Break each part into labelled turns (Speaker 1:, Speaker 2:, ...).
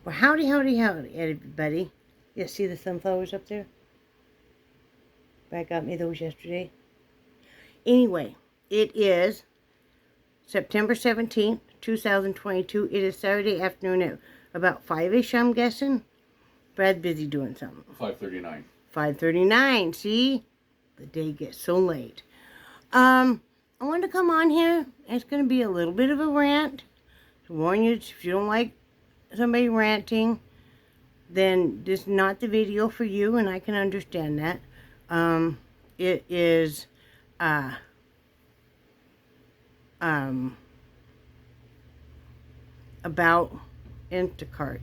Speaker 1: Well, howdy, howdy, howdy, everybody. You see the sunflowers up there? Brad got me those yesterday. Anyway, it is September 17th, 2022. It is Saturday afternoon at about 5-ish, I'm guessing. Brad's busy doing something.
Speaker 2: 5:39.
Speaker 1: 5:39, see? The day gets so late. I wanted to come on here. It's going to be a little bit of a rant. To warn you, if you don't like somebody ranting, then this is not the video for you, and I can understand that. It is about Instacart.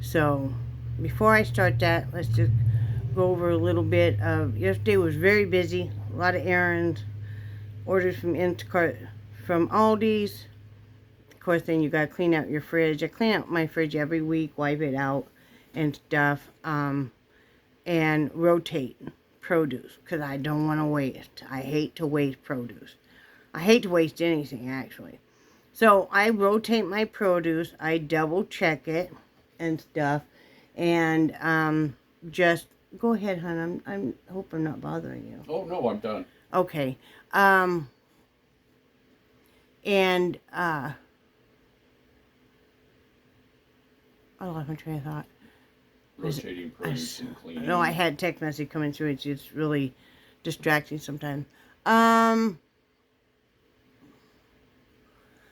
Speaker 1: So before I start that, let's just go over a little bit of yesterday. Was very busy, a lot of errands, orders from Instacart, from Aldi's. Of course, then you gotta clean out your fridge. I clean out my fridge every week, wipe it out and stuff, and rotate produce because I don't want to waste. I hate to waste produce. I hate to waste anything, actually. So I rotate my produce. I double check it and stuff, and just go ahead, hon. I hope I'm not bothering you.
Speaker 2: Oh no, I'm done.
Speaker 1: Okay. I lost my train of thought.
Speaker 2: Rotating produce and cleaning.
Speaker 1: No, I had text message coming through. It's just really distracting sometimes.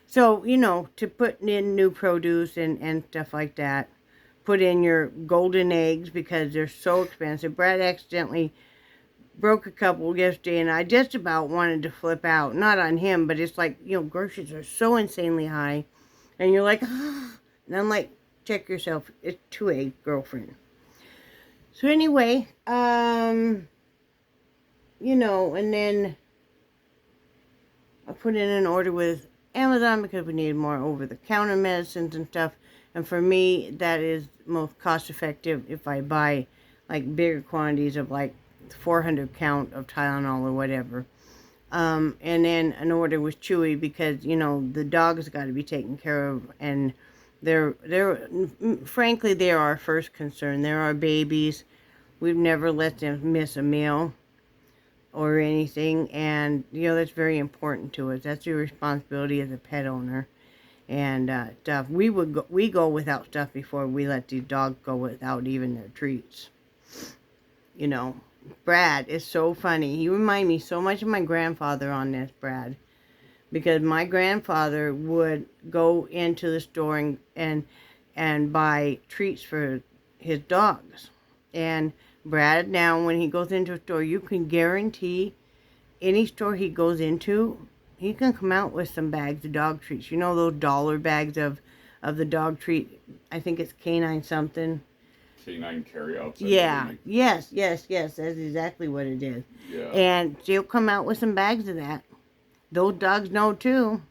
Speaker 1: So, to put in new produce and stuff like that. Put in your golden eggs because they're so expensive. Brad accidentally broke a couple yesterday, and I just about wanted to flip out. Not on him, but it's like, groceries are so insanely high. And you're like, ah. And I'm like, check yourself. It's 2 egg, girlfriend. So anyway, and then I put in an order with Amazon because we needed more over-the-counter medicines and stuff. And for me, that is most cost-effective if I buy, like, bigger quantities of, like, 400 count of Tylenol or whatever. And then an order with Chewy because, the dog's got to be taken care of. And frankly, they're our first concern. They're our babies. We've never let them miss a meal or anything. And, that's very important to us. That's your responsibility as a pet owner. And stuff. We go without stuff before we let these dogs go without even their treats. Brad is so funny. He reminds me so much of my grandfather on this, Brad. Because my grandfather would go into the store and buy treats for his dogs. And Brad, now when he goes into a store, you can guarantee any store he goes into, he can come out with some bags of dog treats. Those dollar bags of the dog treat. I think it's canine something.
Speaker 2: Canine carryouts.
Speaker 1: Yeah. Yes. That's exactly what it is.
Speaker 2: Yeah.
Speaker 1: And he'll come out with some bags of that. Those dogs know too.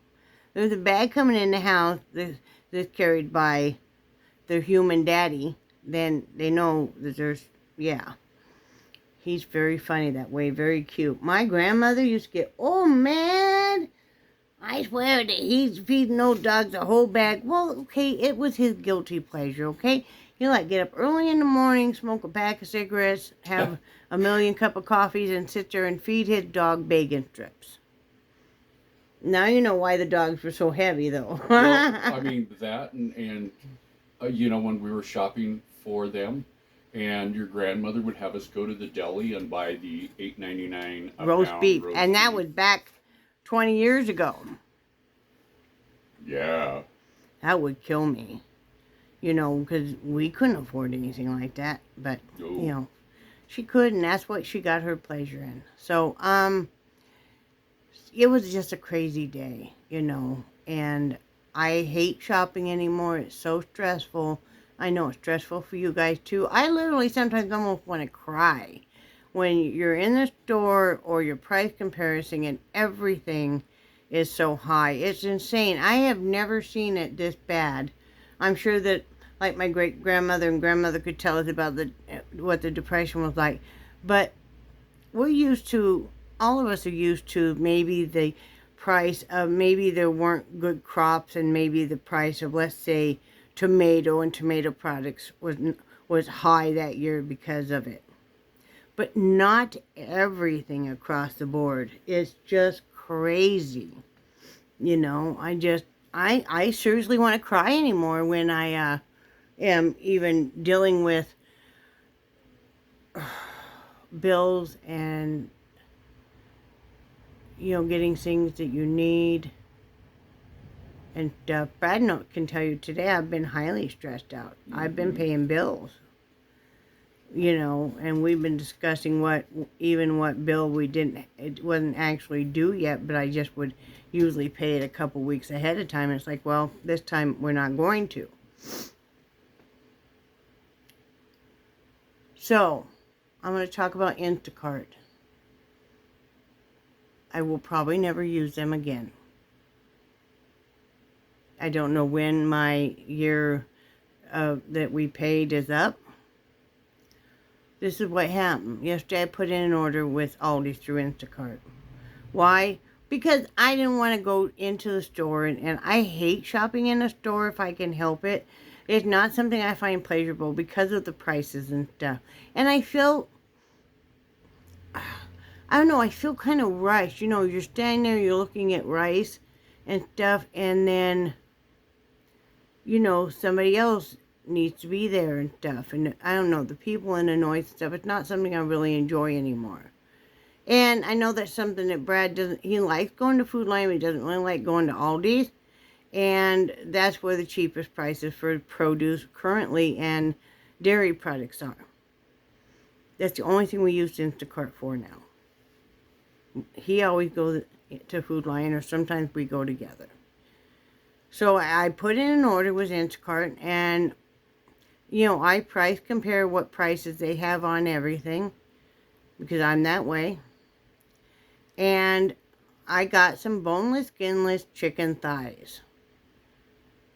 Speaker 1: There's a bag coming in the house that's carried by their human daddy. Then they know that there's, yeah. He's very funny that way, very cute. My grandmother used to get, oh man, I swear that he's feeding those dogs a whole bag. Well, okay, it was his guilty pleasure, okay? He'd get up early in the morning, smoke a pack of cigarettes, have a million cup of coffees, and sit there and feed his dog bacon strips. Now you know why the dogs were so heavy, though.
Speaker 2: Well, I mean, that and when we were shopping for them, and your grandmother would have us go to the deli and buy the $8.99
Speaker 1: roast beef. And that was back 20 years ago.
Speaker 2: Yeah.
Speaker 1: That would kill me. Because we couldn't afford anything like that. But, she could, and that's what she got her pleasure in. So, it was just a crazy day, and I hate shopping anymore. It's so stressful. I know it's stressful for you guys too. I literally sometimes almost want to cry when you're in the store or your price comparison and everything is so high. It's insane. I have never seen it this bad. I'm sure that, like, my great-grandmother and grandmother could tell us about what the Depression was like. But we're used to, all of us are used to maybe the price of, maybe there weren't good crops and maybe the price of, let's say, tomato and tomato products was high that year because of it. But not everything across the board. It's just crazy. You know, I seriously want to cry anymore when I am even dealing with bills and, getting things that you need. And Brad can tell you today I've been highly stressed out. I've been paying bills, and we've been discussing what bill it wasn't actually due yet, but I just would usually pay it a couple weeks ahead of time. And it's like, well, this time we're not going to. So, I'm going to talk about Instacart. I will probably never use them again. I don't know when my year that we paid is up. This is what happened. Yesterday I put in an order with Aldi through Instacart. Why? Because I didn't want to go into the store, and I hate shopping in a store if I can help it. It's not something I find pleasurable because of the prices and stuff. And I feel, I don't know, I feel kind of rushed. You're standing there, you're looking at rice and stuff, and then, somebody else needs to be there and stuff. And I don't know, the people and the noise and stuff, it's not something I really enjoy anymore. And I know that's something that Brad doesn't, he likes going to Food Lion, but he doesn't really like going to Aldi's. And that's where the cheapest prices for produce currently and dairy products are. That's the only thing we use Instacart for now. He always goes to Food Lion, or sometimes we go together. So I put in an order with Instacart, and, I price compare what prices they have on everything, because I'm that way. And I got some boneless, skinless chicken thighs.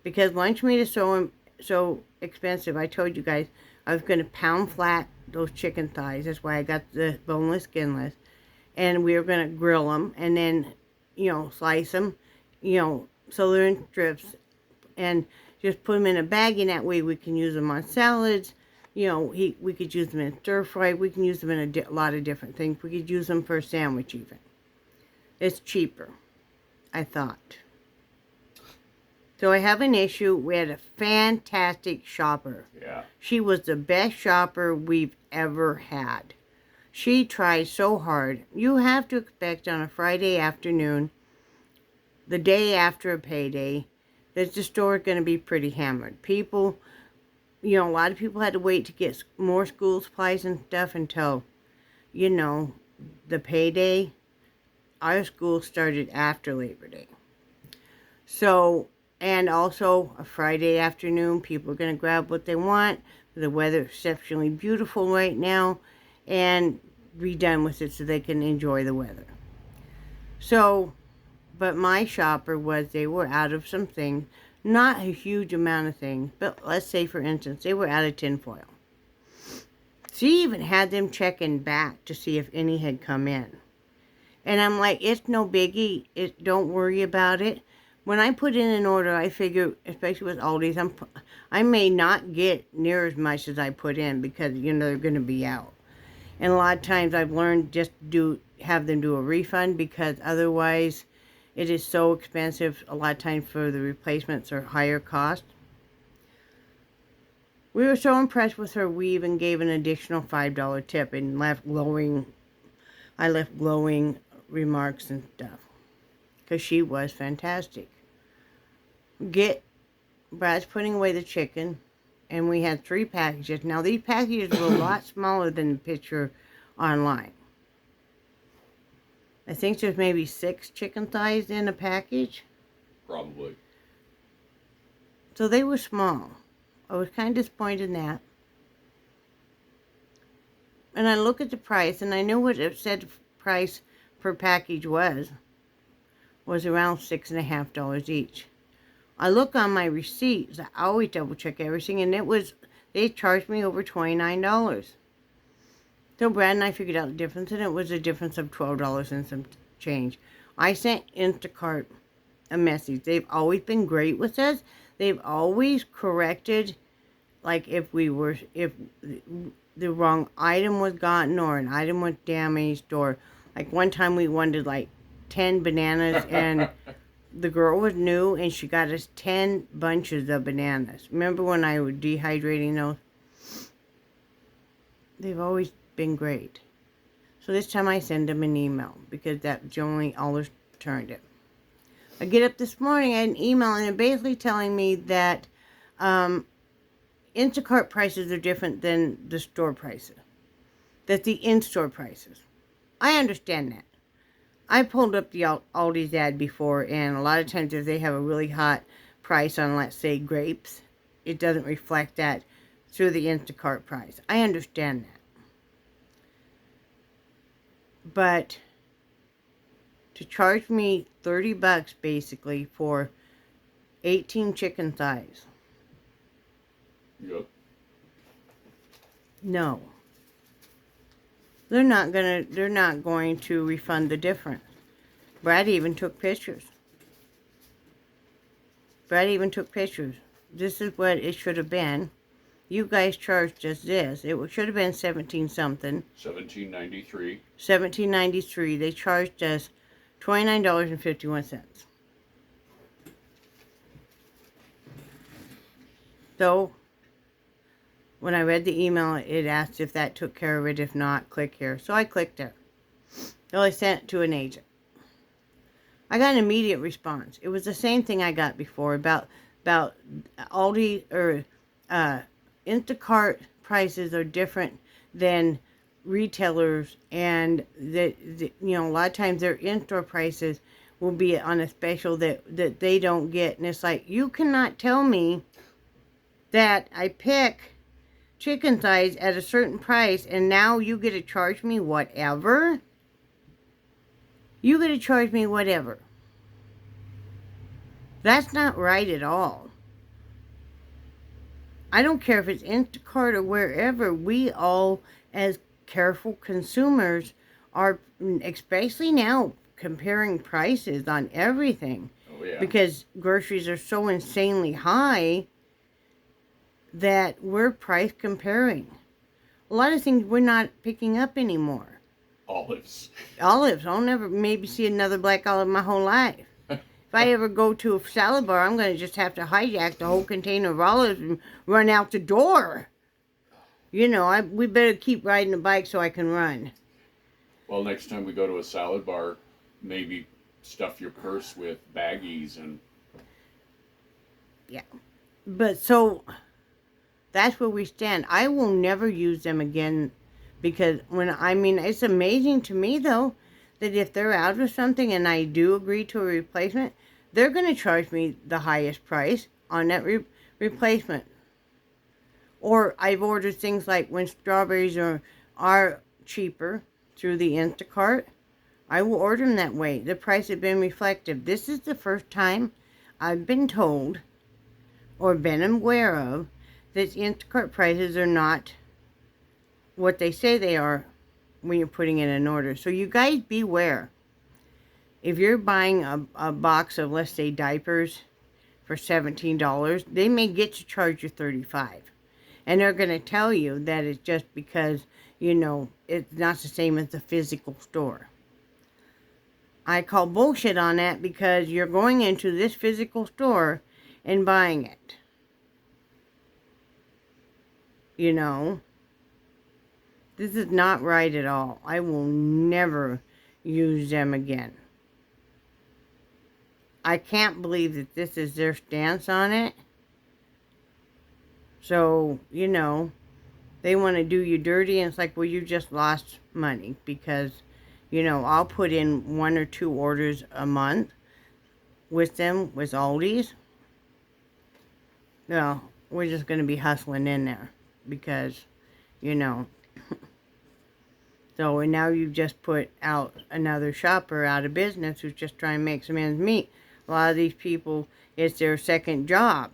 Speaker 1: Because lunch meat is so expensive. I told you guys I was going to pound flat those chicken thighs. That's why I got the boneless, skinless. And we were going to grill them and then, slice them, so they're in strips. And just put them in a bag, and that way we can use them on salads. We could use them in stir fry. We can use them in a lot of different things. We could use them for a sandwich even. It's cheaper, I thought. So I have an issue. We had a fantastic shopper.
Speaker 2: Yeah.
Speaker 1: She was the best shopper we've ever had. She tried so hard. You have to expect on a Friday afternoon, the day after a payday, that the store is going to be pretty hammered. People, a lot of people had to wait to get more school supplies and stuff until, the payday. Our school started after Labor Day. So, and also a Friday afternoon, people are going to grab what they want. The weather is exceptionally beautiful right now, and be done with it so they can enjoy the weather. So, but my shopper they were out of some things, not a huge amount of things, but let's say, for instance, they were out of tinfoil. She even had them checking back to see if any had come in. And I'm like, it's no biggie. Don't worry about it. When I put in an order, I figure, especially with Aldi's, I may not get near as much as I put in because, they're going to be out. And a lot of times I've learned just have them do a refund, because otherwise it is so expensive a lot of times for the replacements or higher cost. We were so impressed with her, we even gave an additional $5 tip and left glowing remarks and stuff, because she was fantastic. Brad's putting away the chicken, and we had 3 packages. Now these packages were a lot smaller than the picture online. I think there's maybe 6 chicken thighs in a package.
Speaker 2: Probably.
Speaker 1: So they were small. I was kind of disappointed in that. And I look at the price, and I knew what it said price per package was around $6.50 each. I look on my receipts. I always double check everything, and they charged me over $29. So Brad and I figured out the difference, and it was a difference of $12 and some change. I sent Instacart a message. They've always been great with us. they've always corrected, like if the wrong item was gotten or an item was damaged, or like one time we wanted like 10 bananas and the girl was new and she got us 10 bunches of bananas. Remember when I was dehydrating those? They've always been great. So this time I send them an email because that's the only alternative. I get up this morning, I had an email and they're basically telling me that Instacart prices are different than the store prices. That the in-store prices. I understand that. I pulled up the Aldi's ad before, and a lot of times if they have a really hot price on, let's say, grapes, it doesn't reflect that through the Instacart price. I understand that. But to charge me $30 basically for 18 chicken thighs.
Speaker 2: Yep.
Speaker 1: No. They're not going to refund the difference. Brad even took pictures. This is what it should have been. You guys charged us this. It should have been 17 something. $17.93. They charged us $29.51. So when I read the email, it asked if that took care of it. If not, click here. So I clicked it. So I sent it to an agent. I got an immediate response. It was the same thing I got before about Aldi or Instacart prices are different than retailers, and that a lot of times their in-store prices will be on a special that they don't get. And it's like, you cannot tell me that I pick chicken thighs at a certain price and now you get to charge me whatever. You get to charge me whatever. That's not right at all. I don't care if it's Instacart or wherever. We all, as careful consumers, are, especially now, comparing prices on everything.
Speaker 2: Oh, yeah.
Speaker 1: Because groceries are so insanely high that we're price comparing. A lot of things we're not picking up anymore.
Speaker 2: Olives.
Speaker 1: I'll never maybe see another black olive my whole life. If I ever go to a salad bar, I'm going to just have to hijack the whole container of olives and run out the door. We better keep riding the bike so I can run.
Speaker 2: Well, next time we go to a salad bar, maybe stuff your purse with baggies and...
Speaker 1: Yeah. But so, that's where we stand. I will never use them again because it's amazing to me, though, that if they're out of something and I do agree to a replacement, they're going to charge me the highest price on that replacement. Or I've ordered things like when strawberries are cheaper through the Instacart, I will order them that way. The price has been reflective. This is the first time I've been told or been aware of that Instacart prices are not what they say they are when you're putting in an order. So you guys beware. If you're buying a box of, let's say, diapers for $17, they may get to charge you $35. And they're going to tell you that it's just because, it's not the same as the physical store. I call bullshit on that because you're going into this physical store and buying it. This is not right at all. I will never use them again. I can't believe that this is their stance on it. So, they want to do you dirty, and it's like, well, you just lost money because, I'll put in 1 or 2 orders a month with them, with Aldi's. No, we're just going to be hustling in there because, So, and now you've just put out another shopper out of business who's just trying to make some ends meet. A lot of these people, it's their second job.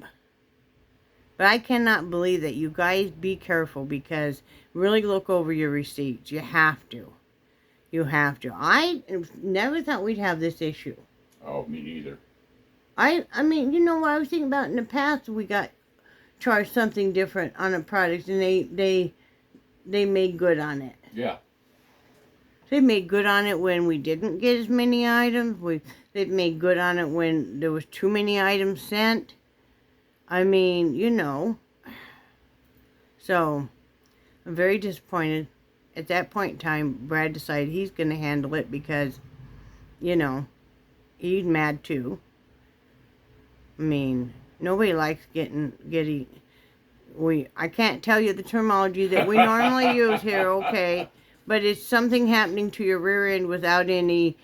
Speaker 1: But I cannot believe that. You guys be careful because really look over your receipts. You have to. I never thought we'd have this issue.
Speaker 2: Oh, me neither.
Speaker 1: I mean, you know what I was thinking about in the past? We got charged something different on a product, and they made good on it.
Speaker 2: Yeah.
Speaker 1: They made good on it when we didn't get as many items. They made good on it when there was too many items sent. I mean, you know. So, I'm very disappointed. At that point in time, Brad decided he's going to handle it because, you know, he's mad too. I mean, nobody likes getting. I can't tell you the terminology that we normally use here, okay? But it's something happening to your rear end without any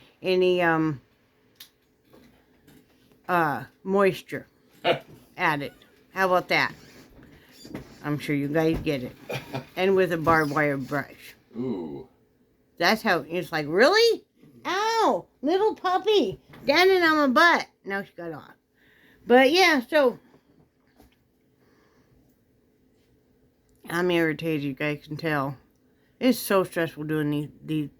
Speaker 1: moisture added. How about that? I'm sure you guys get it. And with a barbed wire brush.
Speaker 2: Ooh.
Speaker 1: That's how it's like, really? Ow, little puppy, standing on my butt. Now she got off. But yeah, so I'm irritated, you guys can tell. It's so stressful doing these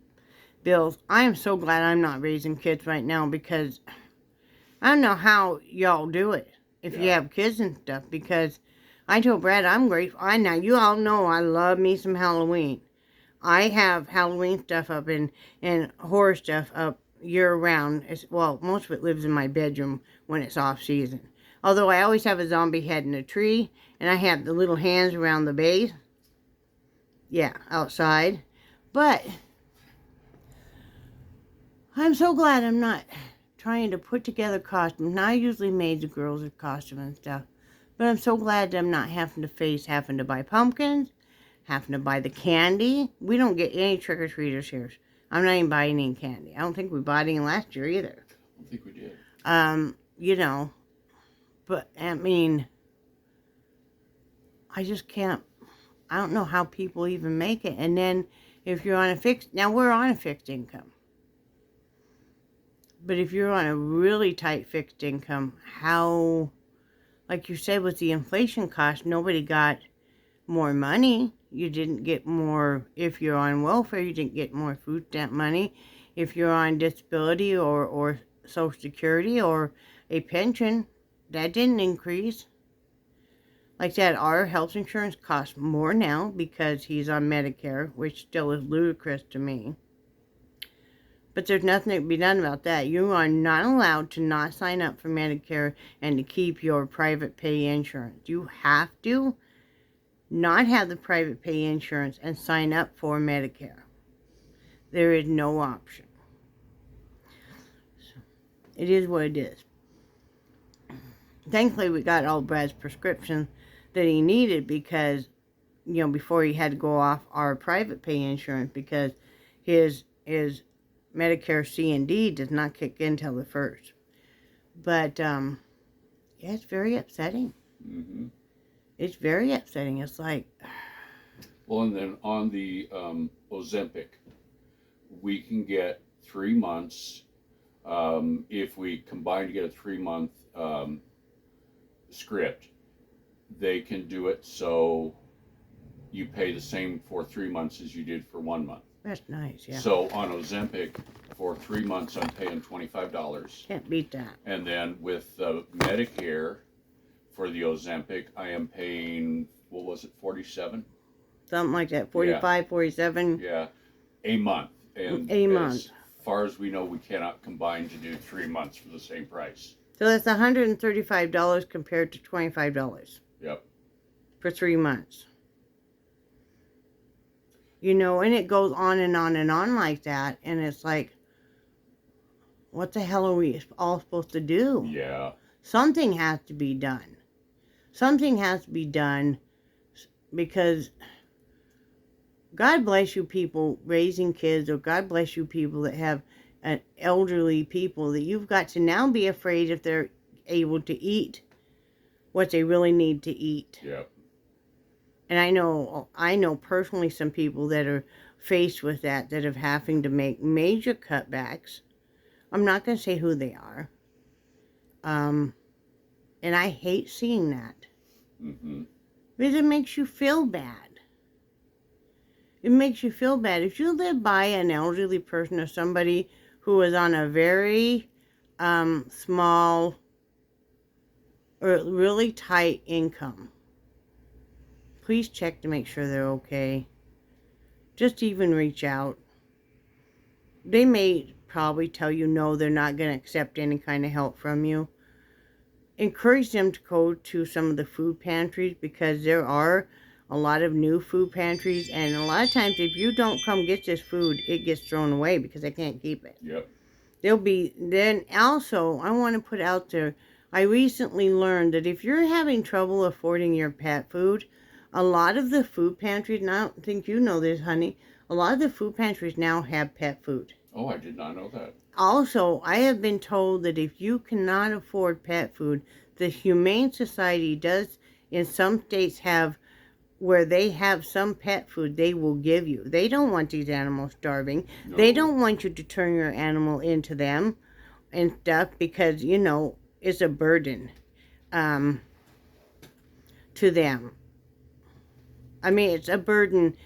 Speaker 1: bills. I am so glad I'm not raising kids right now because I don't know how y'all do it if you have kids and stuff, because I told Brad I'm grateful. Now you all know I love me some Halloween. I have Halloween stuff up and horror stuff up year round. Well, most of it lives in my bedroom when it's off season. Although I always have a zombie head in a tree, and I have the little hands around the base. Yeah, outside. But I'm so glad I'm not trying to put together costumes. Now, I usually made the girls a costume and stuff. But I'm so glad that I'm not having to buy pumpkins, having to buy the candy. We don't get any trick-or-treaters here. I'm not even buying any candy. I don't think we bought any last year either.
Speaker 2: I don't think we did.
Speaker 1: You know, but I mean, I just can't, I don't know how people even make it. And then if you're on now we're on a fixed income. But if you're on a really tight fixed income, how, like you said, with the inflation cost, nobody got more money. You didn't get more, if you're on welfare, you didn't get more food stamp money. If you're on disability or Social Security or a pension, that didn't increase. Like that, our health insurance costs more now because he's on Medicare, which still is ludicrous to me. But there's nothing that can be done about that. You are not allowed to not sign up for Medicare and to keep your private pay insurance. You have to not have the private pay insurance and sign up for Medicare. There is no option. So, it is what it is. Thankfully, we got all Brad's prescriptions that he needed because, you know, before he had to go off our private pay insurance because his Medicare C and D does not kick in till the 1st. But, yeah, it's very upsetting.
Speaker 2: Mm-hmm.
Speaker 1: It's very upsetting. It's like...
Speaker 2: Well, and then on the Ozempic, we can get 3 months. If we combine to get a 3-month script, they can do it so you pay the same for 3 months as you did for 1 month.
Speaker 1: That's nice, yeah.
Speaker 2: So on Ozempic, for 3 months, I'm paying $25.
Speaker 1: Can't beat that.
Speaker 2: And then with Medicare, for the Ozempic, I am paying, what was it, 47?
Speaker 1: Something like that, 45, 47.
Speaker 2: Yeah, a month. And
Speaker 1: a month.
Speaker 2: As far as we know, we cannot combine to do 3 months for the same price.
Speaker 1: So that's $135 compared to $25.
Speaker 2: Yep.
Speaker 1: For 3 months. You know, and it goes on and on and on like that. And it's like, what the hell are we all supposed to do?
Speaker 2: Yeah.
Speaker 1: Something has to be done. Something has to be done because God bless you people raising kids, or God bless you people that have elderly people that you've got to now be afraid if they're able to eat what they really need to eat.
Speaker 2: Yep.
Speaker 1: And I know personally some people that are faced with that have having to make major cutbacks. I'm not going to say who they are. And I hate seeing that.
Speaker 2: Mm-hmm.
Speaker 1: Because it makes you feel bad. It makes you feel bad. If you live by an elderly person or somebody who is on a very small or really tight income, please check to make sure they're okay. Just even reach out. They may probably tell you no, they're not going to accept any kind of help from you. Encourage them to go to some of the food pantries, because there are a lot of new food pantries, and a lot of times if you don't come get this food, it gets thrown away because they can't keep it.
Speaker 2: Yep.
Speaker 1: Then also, I want to put out there, I recently learned that if you're having trouble affording your pet food, a lot of the food pantries, and I don't think you know this, honey, a lot of the food pantries now have pet food.
Speaker 2: Oh, I did not know that.
Speaker 1: Also, I have been told that if you cannot afford pet food, the Humane Society does in some states have where they have some pet food they will give you. They don't want these animals starving.
Speaker 2: No.
Speaker 1: They don't want you to turn your animal into them and stuff, because, it's a burden to them. I mean, it's a burden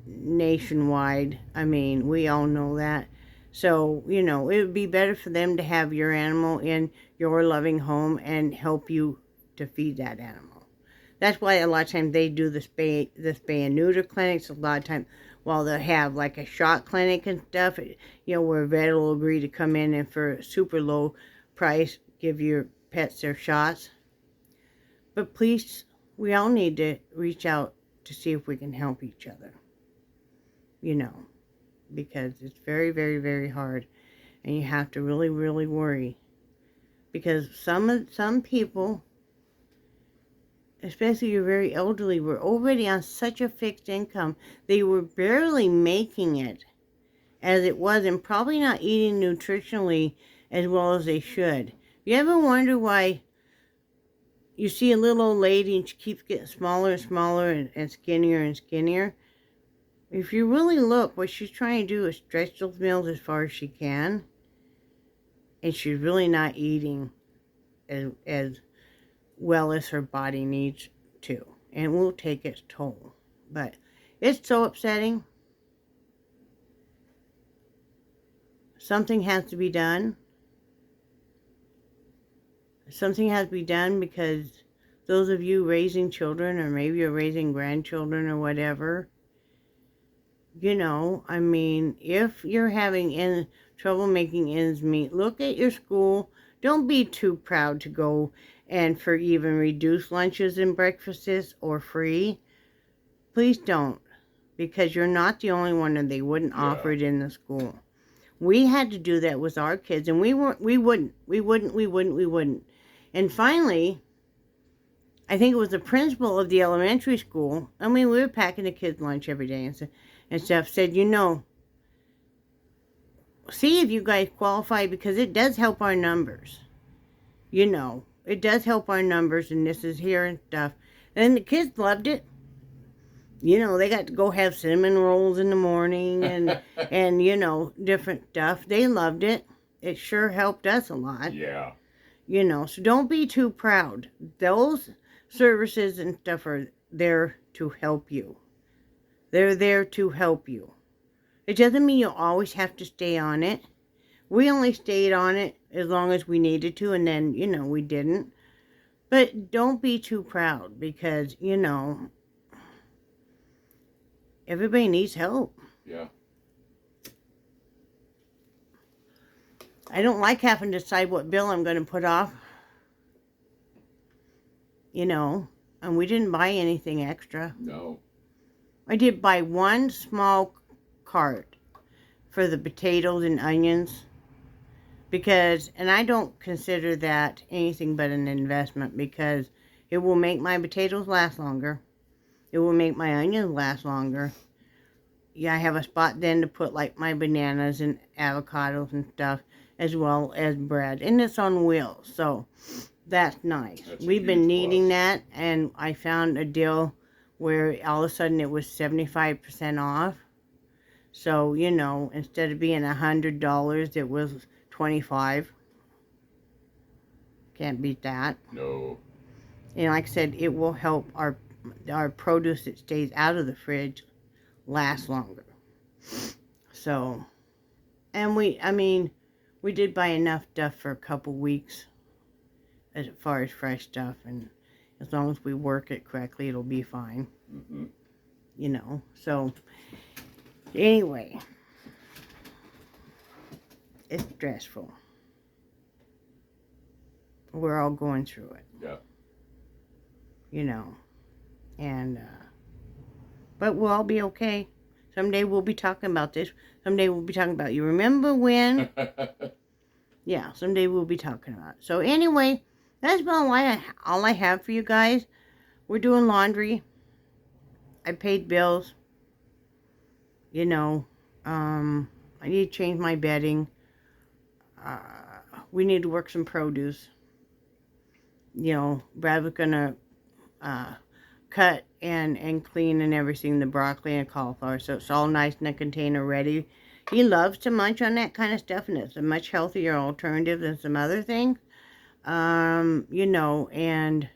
Speaker 1: nationwide. I mean, we all know that. So, it would be better for them to have your animal in your loving home and help you to feed that animal. That's why a lot of times they do the spay and neuter clinics. A lot of times, well, they'll have like a shot clinic and stuff, where a vet will agree to come in and for a super low price give your pets their shots. But please, we all need to reach out to see if we can help each other, because it's very, very, very hard, and you have to really, really worry, because some people, especially your very elderly, were already on such a fixed income, they were barely making it as it was, and probably not eating nutritionally as well as they should. You ever wonder why you see a little old lady and she keeps getting smaller and smaller and skinnier and skinnier? If you really look, what she's trying to do is stretch those meals as far as she can, and she's really not eating as well as her body needs to, and will take its toll. But it's so upsetting. Something has to be done. Something has to be done, because those of you raising children, or maybe you're raising grandchildren or whatever, I mean, if you're having trouble making ends meet, look at your school. Don't be too proud to go and for even reduced lunches and breakfasts or free. Please don't, because you're not the only one, and they wouldn't offer it in the school. We had to do that with our kids, and we wouldn't. And finally, I think it was the principal of the elementary school. I mean, we were packing the kids' lunch every day and stuff. Said, see if you guys qualify, because it does help our numbers. It does help our numbers, and this is here and stuff. And the kids loved it. They got to go have cinnamon rolls in the morning and different stuff. They loved it. It sure helped us a lot.
Speaker 2: Yeah.
Speaker 1: So don't be too proud. Those services and stuff are there to help you. They're there to help you. It doesn't mean you'll always have to stay on it. We only stayed on it as long as we needed to, and then, we didn't. But don't be too proud, because, everybody needs help.
Speaker 2: Yeah.
Speaker 1: I don't like having to decide what bill I'm going to put off. And we didn't buy anything extra.
Speaker 2: No.
Speaker 1: I did buy one small cart for the potatoes and onions, and I don't consider that anything but an investment, because it will make my potatoes last longer. It will make my onions last longer. Yeah, I have a spot then to put like my bananas and avocados and stuff, as well as bread. And it's on wheels, so that's nice. We've been needing that, and I found a deal where all of a sudden it was 75% off. So, instead of being $100, it was $25. Can't beat that.
Speaker 2: No.
Speaker 1: And like I said, it will help our produce that stays out of the fridge last longer. So, and we did buy enough stuff for a couple weeks. as far as fresh stuff, and as long as we work it correctly, it'll be fine.
Speaker 2: Mm-hmm.
Speaker 1: You know, so anyway, it's stressful. We're all going through it.
Speaker 2: Yeah.
Speaker 1: You know, and but we'll all be okay. Someday we'll be talking about this. Someday we'll be talking about, you remember when? Yeah, someday we'll be talking about it. So anyway, that's about all I have for you guys. We're doing laundry. I paid bills. You know, I need to change my bedding. We need to work some produce. You know, Brad was gonna cut and clean and everything, the broccoli and cauliflower, so it's all nice in a container ready. He loves to munch on that kind of stuff, and it's a much healthier alternative than some other things. You know, and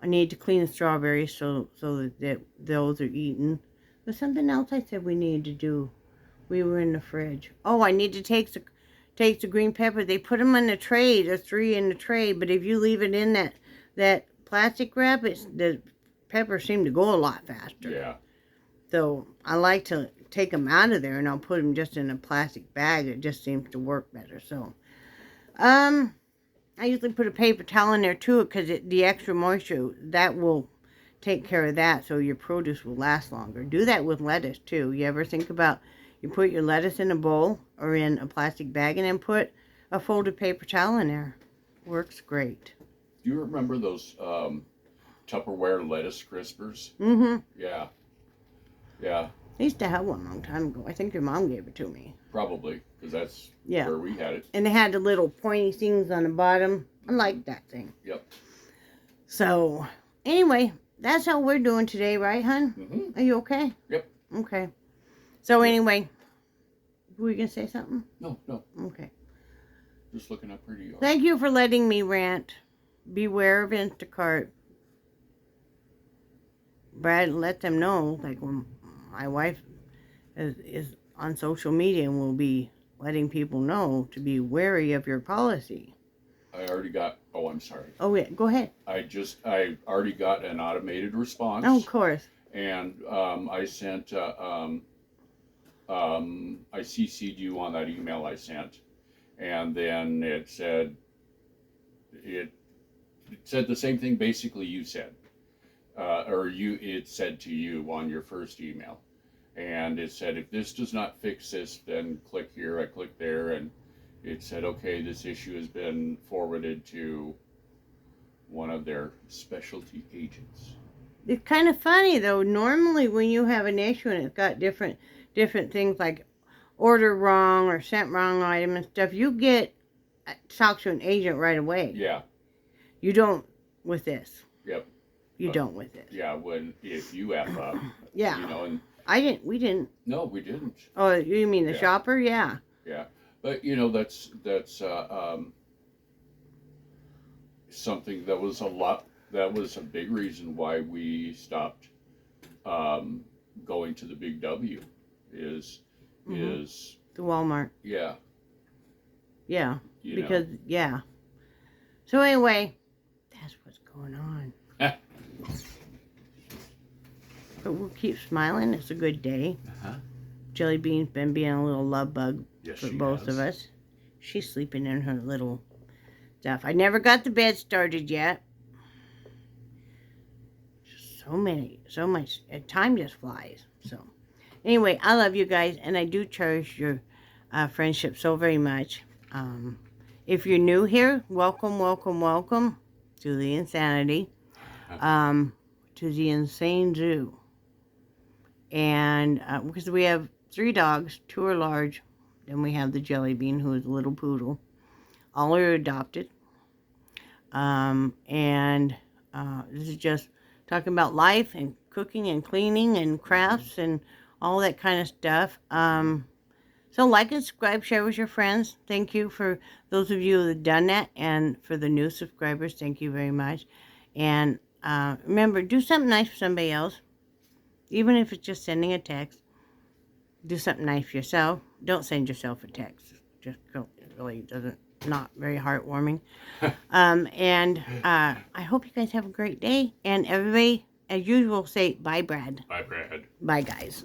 Speaker 1: I need to clean the strawberries so that those are eaten. There's something else I said we needed to do. We were in the fridge. Oh, I need to take the green pepper. They put them in the tray. There's 3 in the tray, but if you leave it in that plastic wrap, the peppers seem to go a lot faster.
Speaker 2: Yeah.
Speaker 1: So I like to take them out of there, and I'll put them just in a plastic bag. It just seems to work better. So, I usually put a paper towel in there too, because the extra moisture, that will take care of that, so your produce will last longer. Do that with lettuce too. You ever think about, you put your lettuce in a bowl or in a plastic bag and then put a folded paper towel in there. Works great.
Speaker 2: Do you remember those Tupperware lettuce crispers?
Speaker 1: Mm-hmm.
Speaker 2: Yeah. Yeah.
Speaker 1: I used to have one a long time ago. I think your mom gave it to me.
Speaker 2: Probably, because that's
Speaker 1: Yeah.
Speaker 2: where we had it.
Speaker 1: And they had the little pointy things on the bottom. I like that thing.
Speaker 2: Yep.
Speaker 1: So, anyway, that's how we're doing today, right, hon?
Speaker 2: Mm-hmm.
Speaker 1: Are you okay?
Speaker 2: Yep.
Speaker 1: Okay. So, anyway, were you going to say something?
Speaker 2: No.
Speaker 1: Okay.
Speaker 2: Just looking up pretty.
Speaker 1: Thank you for letting me rant. Beware of Instacart. Brad, let them know, like when my wife is on social media, and will be letting people know to be wary of your policy.
Speaker 2: I already got. Oh, I'm sorry.
Speaker 1: Oh, yeah, go ahead.
Speaker 2: I already got an automated response.
Speaker 1: Oh, of course.
Speaker 2: And I sent. I CC'd you on that email I sent, and then it said the same thing basically you said, it said to you on your first email. And it said, if this does not fix this, then click here. I clicked there, and it said, okay, this issue has been forwarded to one of their specialty agents.
Speaker 1: It's kind of funny, though. Normally, when you have an issue and it's got different things like order wrong or sent wrong item and stuff, you get talk to an agent right away.
Speaker 2: Yeah.
Speaker 1: You don't with this.
Speaker 2: Yep.
Speaker 1: You don't with this.
Speaker 2: Yeah, if you F up.
Speaker 1: Yeah.
Speaker 2: You know, and
Speaker 1: we didn't.
Speaker 2: no, we didn't.
Speaker 1: Oh, you mean the
Speaker 2: Yeah.
Speaker 1: shopper? Yeah.
Speaker 2: Yeah, but you know that's something that was a big reason why we stopped going to the Big W is
Speaker 1: The Walmart.
Speaker 2: yeah.
Speaker 1: Yeah.
Speaker 2: You
Speaker 1: Because yeah. So anyway, that's what's going on. But we'll keep smiling. It's a good day.
Speaker 2: Uh-huh.
Speaker 1: Jelly Bean's been being a little love bug
Speaker 2: Yes,
Speaker 1: for
Speaker 2: she
Speaker 1: both
Speaker 2: has.
Speaker 1: of us. She's sleeping in her little stuff. I never got the bed started yet. So much. Time just flies. So, anyway, I love you guys, and I do cherish your friendship so very much. If you're new here, welcome to the insanity, to the insane zoo. And because we have 3 dogs, 2 are large, then we have the Jelly Bean, who is a little poodle. All are adopted. And this is just talking about life and cooking and cleaning and crafts and all that kind of stuff. So like and subscribe, share with your friends. Thank you for those of you that have done that. And for the new subscribers, thank you very much. And remember, do something nice for somebody else. Even if it's just sending a text. Do something nice for yourself. Don't send yourself a text. It really doesn't not very heartwarming. And I hope you guys have a great day. And everybody, as usual, say bye, Brad.
Speaker 2: Bye, Brad.
Speaker 1: Bye, guys.